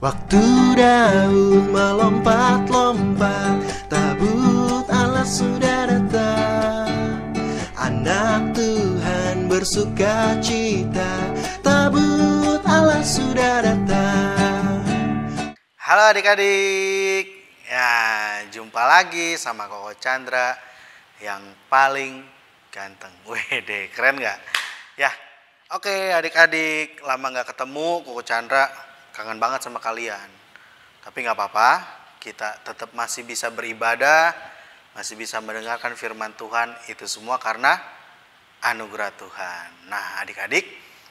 Waktu Daud melompat-lompat, tabut Allah sudah datang. Anak Tuhan bersuka cita, tabut Allah sudah datang. Halo adik-adik, ya jumpa lagi sama Koko Chandra yang paling ganteng. Wede, keren gak? Ya, oke adik-adik, lama gak ketemu. Koko Chandra kangen banget sama kalian. Tapi gak apa-apa, kita tetap masih bisa beribadah, masih bisa mendengarkan firman Tuhan. Itu semua karena anugerah Tuhan. Nah adik-adik,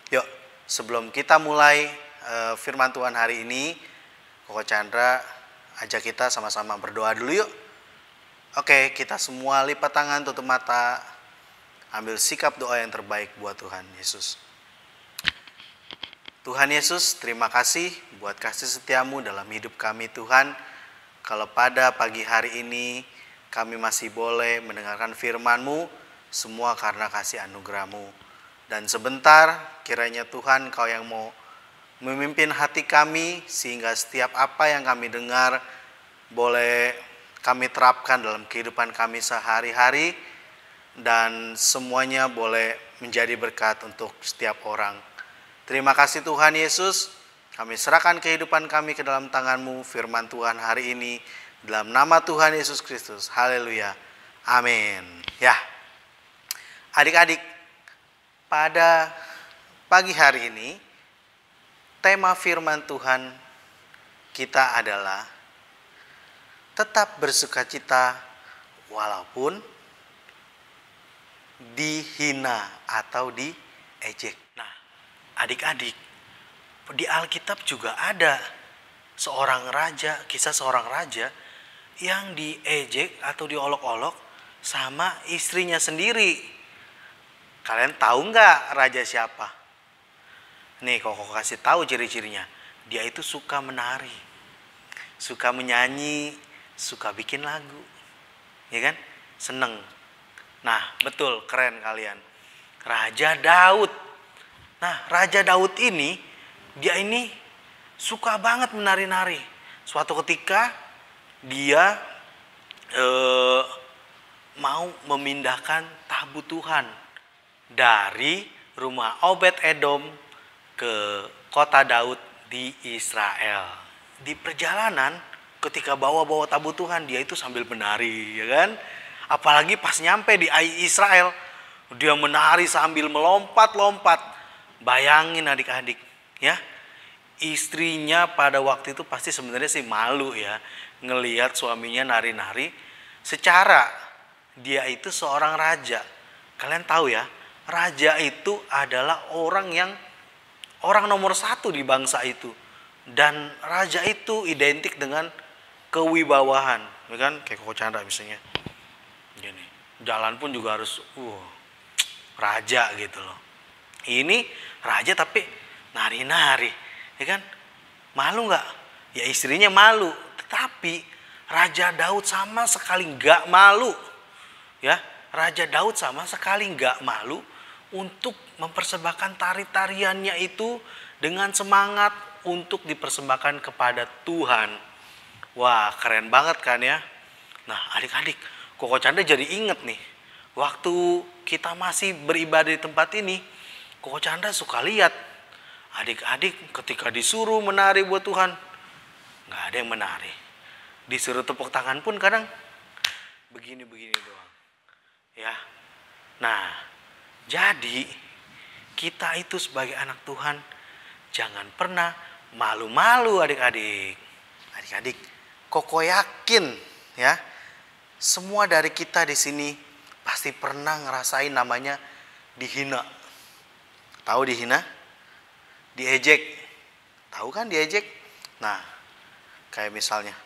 yuk sebelum kita mulai firman Tuhan hari ini, Koko Chandra ajak kita sama-sama berdoa dulu yuk. Oke, kita semua lipat tangan, tutup mata, ambil sikap doa yang terbaik buat Tuhan Yesus. Tuhan Yesus, terima kasih buat kasih setiamu dalam hidup kami Tuhan. Kalau pada pagi hari ini kami masih boleh mendengarkan firman-Mu, semua karena kasih anugerah-Mu. Dan sebentar kiranya Tuhan Kau yang mau memimpin hati kami, sehingga setiap apa yang kami dengar boleh kami terapkan dalam kehidupan kami sehari-hari, dan semuanya boleh menjadi berkat untuk setiap orang. Terima kasih Tuhan Yesus, kami serahkan kehidupan kami ke dalam tangan-Mu, firman Tuhan hari ini, dalam nama Tuhan Yesus Kristus. Haleluya, amin. Ya, adik-adik, pada pagi hari ini, tema firman Tuhan kita adalah tetap bersukacita walaupun dihina atau diejek. Nah, adik-adik, di Alkitab juga ada seorang raja, kisah seorang raja yang diejek atau diolok-olok sama istrinya sendiri. Kalian tahu nggak raja siapa? Nih, Koko kasih tahu ciri-cirinya. Dia itu suka menari, suka menyanyi, suka bikin lagu, ya kan? Seneng. Nah, betul, keren kalian. Raja Daud. Nah, Raja Daud ini, dia ini suka banget menari-nari. Suatu ketika dia mau memindahkan tabut Tuhan dari rumah Obed-Edom ke kota Daud di Israel. Di perjalanan ketika bawa-bawa tabut Tuhan, dia itu sambil menari, ya kan? Apalagi pas nyampe di Israel, dia menari sambil melompat-lompat. Bayangin adik-adik, ya, istrinya pada waktu itu pasti sebenarnya sih malu ya ngelihat suaminya nari-nari. Secara dia itu seorang raja. Kalian tahu ya, raja itu adalah orang nomor satu di bangsa itu. Dan raja itu identik dengan kewibawahan, ya kan? Kayak Koko Chandra misalnya. Gini, jalan pun juga harus raja gitu loh. Ini raja tapi nari-nari, ya kan? Malu nggak? Ya istrinya malu, tetapi Raja Daud sama sekali nggak malu, ya. Raja Daud sama sekali nggak malu untuk mempersembahkan tari-tariannya itu dengan semangat untuk dipersembahkan kepada Tuhan. Wah, keren banget kan ya? Nah, adik-adik, Koko Chandra jadi inget nih, waktu kita masih beribadah di tempat ini, Koko Chandra suka lihat adik-adik ketika disuruh menari buat Tuhan, nggak ada yang menari. Disuruh tepuk tangan pun kadang begini-begini doang, ya. Nah, jadi kita itu sebagai anak Tuhan jangan pernah malu-malu adik-adik. Adik-adik, Koko yakin ya, semua dari kita di sini pasti pernah ngerasain namanya dihina. Tahu dihina? Diejek. Tahu kan diejek? Nah, kayak misalnya,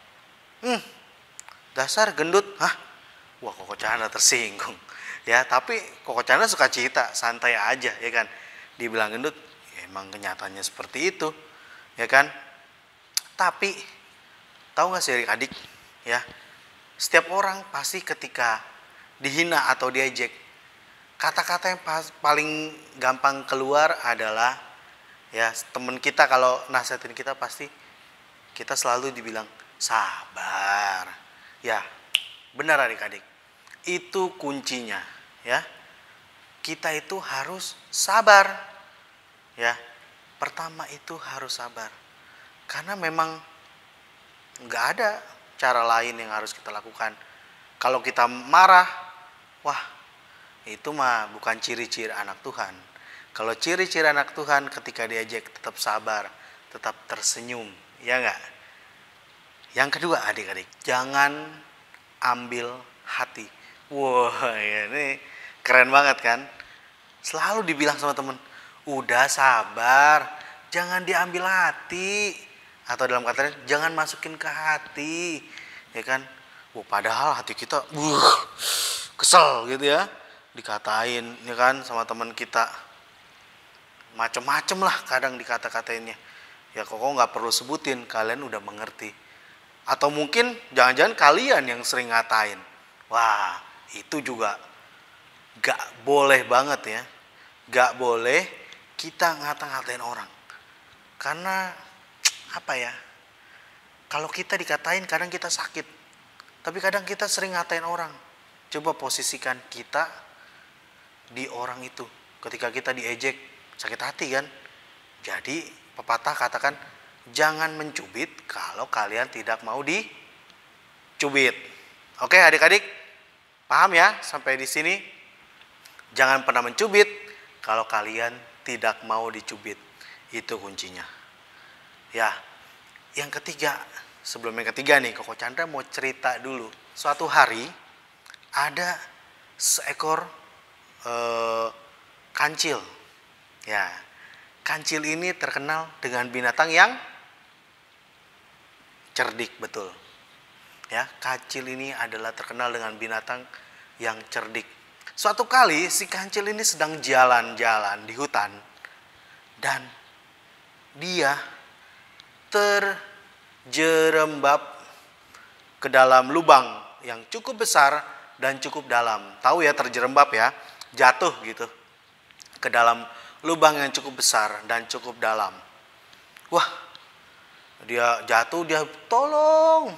dasar gendut. Hah? Wah, Koko Chandra tersinggung. Ya, tapi Koko Chandra suka cerita, santai aja, ya kan? Dibilang gendut, ya emang kenyataannya seperti itu, ya kan? Tapi tahu nggak sih adik-adik, ya? Setiap orang pasti ketika dihina atau diejek, kata-kata yang paling gampang keluar adalah, ya, teman kita kalau nasihatin kita pasti, kita selalu dibilang sabar. Ya, benar adik-adik. Itu kuncinya, ya. Kita itu harus sabar. Ya. Pertama itu harus sabar. Karena memang nggak ada cara lain yang harus kita lakukan. Kalau kita marah, wah, itu mah bukan ciri-ciri anak Tuhan. Kalau ciri-ciri anak Tuhan ketika diejek tetap sabar, tetap tersenyum, ya enggak? Yang kedua adik-adik, jangan ambil hati. Wah, ya ini keren banget kan? Selalu dibilang sama temen, udah sabar, jangan diambil hati. Atau dalam kata lain, jangan masukin ke hati, ya kan? Padahal hati kita, kesel gitu ya, dikatain, ya kan, sama teman kita. Macem-macem lah kadang dikata-katainnya. Ya kok nggak perlu sebutin, kalian udah mengerti. Atau mungkin jangan-jangan kalian yang sering ngatain. Wah, itu juga gak boleh banget ya. Gak boleh kita ngata-ngatain orang. Karena apa ya? Kalau kita dikatain kadang kita sakit. Tapi kadang kita sering ngatain orang. Coba posisikan kita di orang itu. Ketika kita diejek, sakit hati kan? Jadi pepatah katakan, jangan mencubit kalau kalian tidak mau dicubit. Oke adik-adik, paham ya sampai di sini? Jangan pernah mencubit kalau kalian tidak mau dicubit. Itu kuncinya. Ya, yang ketiga, sebelum yang ketiga nih, Koko Chandra mau cerita dulu. Suatu hari ada seekor kancil. Ya, kancil ini terkenal dengan binatang yang cerdik, betul. Ya, kancil ini adalah terkenal dengan binatang yang cerdik. Suatu kali si kancil ini sedang jalan-jalan di hutan dan dia terjerembab ke dalam lubang yang cukup besar dan cukup dalam. Tahu ya terjerembab ya, jatuh gitu ke dalam lubang yang cukup besar dan cukup dalam. Wah, dia jatuh, dia tolong.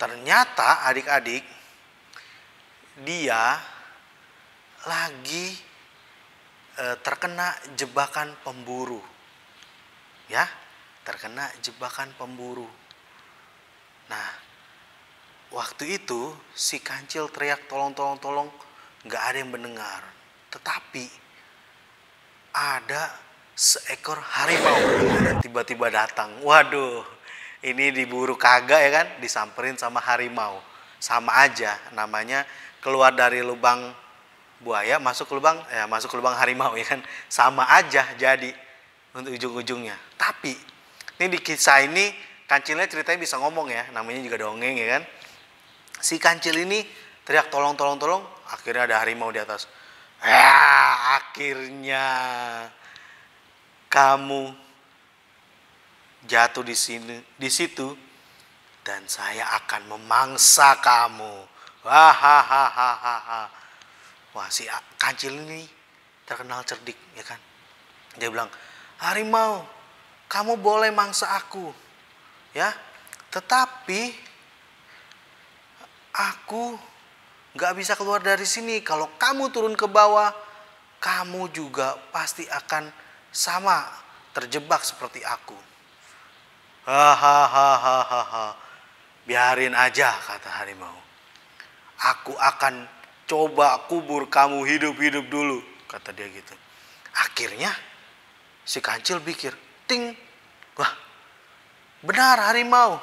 Ternyata adik-adik, dia lagi terkena jebakan pemburu. Ya, terkena jebakan pemburu. Nah, waktu itu si kancil teriak tolong. Nggak ada yang mendengar. Tetapi ada seekor harimau tiba-tiba datang. Waduh, ini diburu kagak ya kan? Disamperin sama harimau. Sama aja, namanya keluar dari lubang buaya masuk ke lubang harimau ya kan? Sama aja jadi untuk ujung-ujungnya. Tapi ini di kisah ini kancilnya ceritanya bisa ngomong ya, namanya juga dongeng ya kan? Si kancil ini teriak tolong. Akhirnya ada harimau di atas. Akhirnya kamu jatuh di situ dan saya akan memangsa kamu. Wah, si kancil ini terkenal cerdik ya kan. Dia bilang, harimau, kamu boleh mangsa aku, ya. Tetapi aku gak bisa keluar dari sini. Kalau kamu turun ke bawah, kamu juga pasti akan sama terjebak seperti aku. Hahaha. Biarin aja, kata harimau. Aku akan coba kubur kamu hidup-hidup dulu, kata dia gitu. Akhirnya si kancil pikir, ting, wah, benar harimau.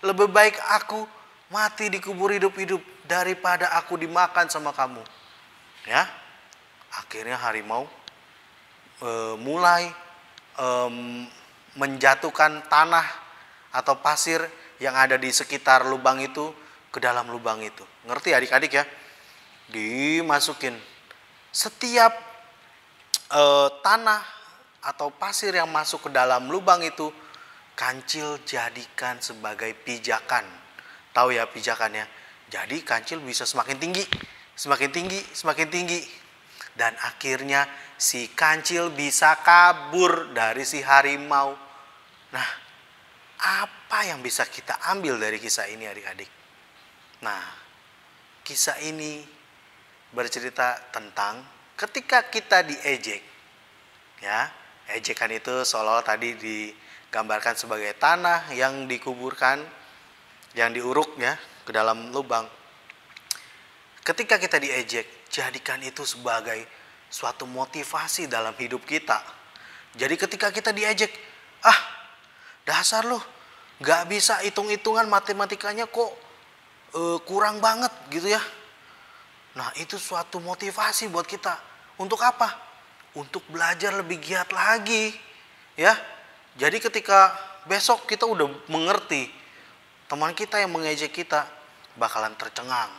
Lebih baik aku mati dikubur hidup-hidup daripada aku dimakan sama kamu. Ya, akhirnya harimau mulai menjatuhkan tanah atau pasir yang ada di sekitar lubang itu ke dalam lubang itu. Ngerti adik-adik ya? Dimasukin setiap tanah atau pasir yang masuk ke dalam lubang itu, kancil jadikan sebagai pijakan. Tahu ya pijakannya? Jadi kancil bisa semakin tinggi. Dan akhirnya si kancil bisa kabur dari si harimau. Nah, apa yang bisa kita ambil dari kisah ini adik-adik? Nah, kisah ini bercerita tentang ketika kita diejek. Ya, ejekan itu seolah-olah tadi digambarkan sebagai tanah yang dikuburkan, yang diuruk ya ke dalam lubang. Ketika kita diejek, jadikan itu sebagai suatu motivasi dalam hidup kita. Jadi ketika kita diejek, dasar lu gak bisa hitung-hitungan matematikanya kok kurang banget gitu ya. Nah itu suatu motivasi buat kita. Untuk apa? Untuk belajar lebih giat lagi ya. Jadi ketika besok kita udah mengerti, teman kita yang mengejek kita bakalan tercengang.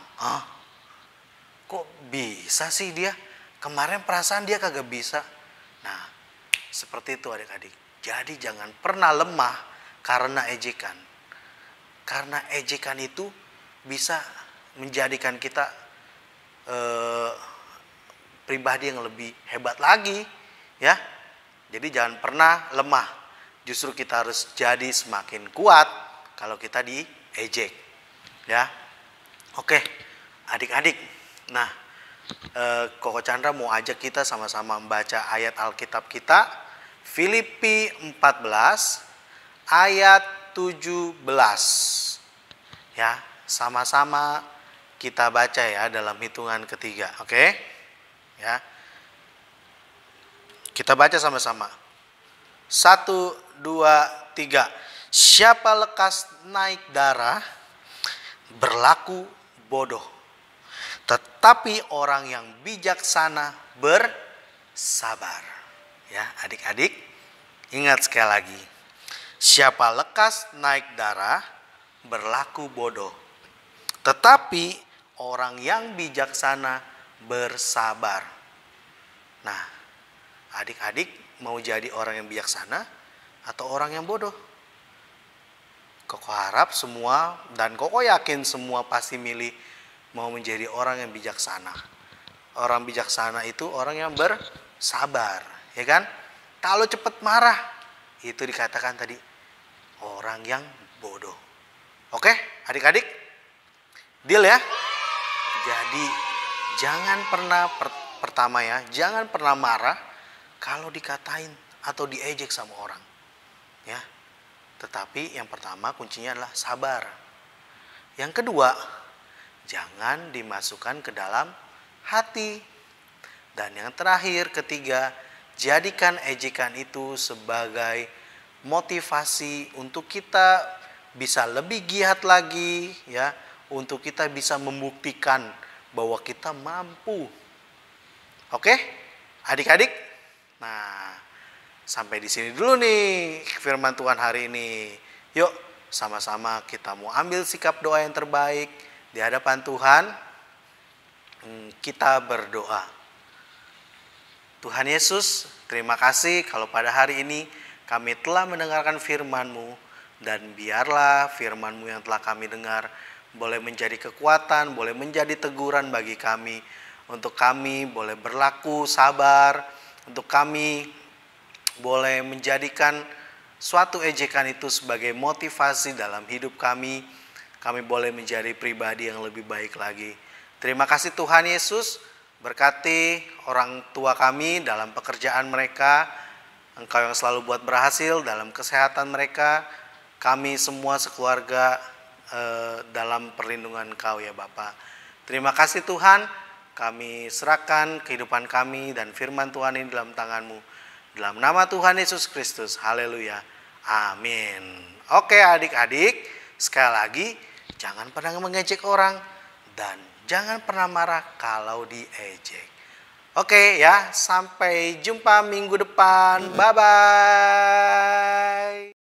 Kok bisa sih dia? Kemarin perasaan dia kagak bisa. Nah, seperti itu adik-adik. Jadi jangan pernah lemah karena ejekan. Karena ejekan itu bisa menjadikan kita pribadi yang lebih hebat lagi, ya. Jadi jangan pernah lemah. Justru kita harus jadi semakin kuat kalau kita diejek, ya. Oke, adik-adik. Nah, Koko Chandra mau ajak kita sama-sama membaca ayat Alkitab kita, Filipi 14 ayat 17. Ya, sama-sama kita baca ya dalam hitungan ketiga, oke? Ya. Kita baca sama-sama. 1, 2, 3. Siapa lekas naik darah berlaku bodoh. Tetapi orang yang bijaksana bersabar. Ya, adik-adik, ingat sekali lagi. Siapa lekas naik darah berlaku bodoh. Tetapi orang yang bijaksana bersabar. Nah, adik-adik mau jadi orang yang bijaksana atau orang yang bodoh? Koko harap semua dan Koko yakin semua pasti milih mau menjadi orang yang bijaksana. Orang bijaksana itu orang yang bersabar, ya kan? Kalau cepat marah, itu dikatakan tadi orang yang bodoh. Oke, adik-adik? Deal ya? Jadi jangan pernah pertama ya, jangan pernah marah kalau dikatain atau diejek sama orang. Ya. Tetapi yang pertama kuncinya adalah sabar. Yang kedua, jangan dimasukkan ke dalam hati. Dan yang terakhir, ketiga, jadikan ejekan itu sebagai motivasi untuk kita bisa lebih giat lagi ya, untuk kita bisa membuktikan bahwa kita mampu. Oke? Adik-adik? Nah, sampai di sini dulu nih firman Tuhan hari ini. Yuk, sama-sama kita mau ambil sikap doa yang terbaik di hadapan Tuhan. Kita berdoa. Tuhan Yesus, terima kasih kalau pada hari ini kami telah mendengarkan firman-Mu. Dan biarlah firman-Mu yang telah kami dengar boleh menjadi kekuatan, boleh menjadi teguran bagi kami. Untuk kami boleh berlaku sabar. Untuk kami boleh menjadikan suatu ejekan itu sebagai motivasi dalam hidup kami. Kami boleh menjadi pribadi yang lebih baik lagi. Terima kasih Tuhan Yesus. Berkati orang tua kami dalam pekerjaan mereka. Engkau yang selalu buat berhasil dalam kesehatan mereka. Kami semua sekeluarga dalam perlindungan Engkau ya Bapa. Terima kasih Tuhan. Kami serahkan kehidupan kami dan firman Tuhan ini dalam tangan-Mu. Dalam nama Tuhan Yesus Kristus. Haleluya. Amin. Oke adik-adik. Sekali lagi. Jangan pernah mengejek orang. Dan jangan pernah marah kalau diejek. Oke ya. Sampai jumpa minggu depan. Bye-bye.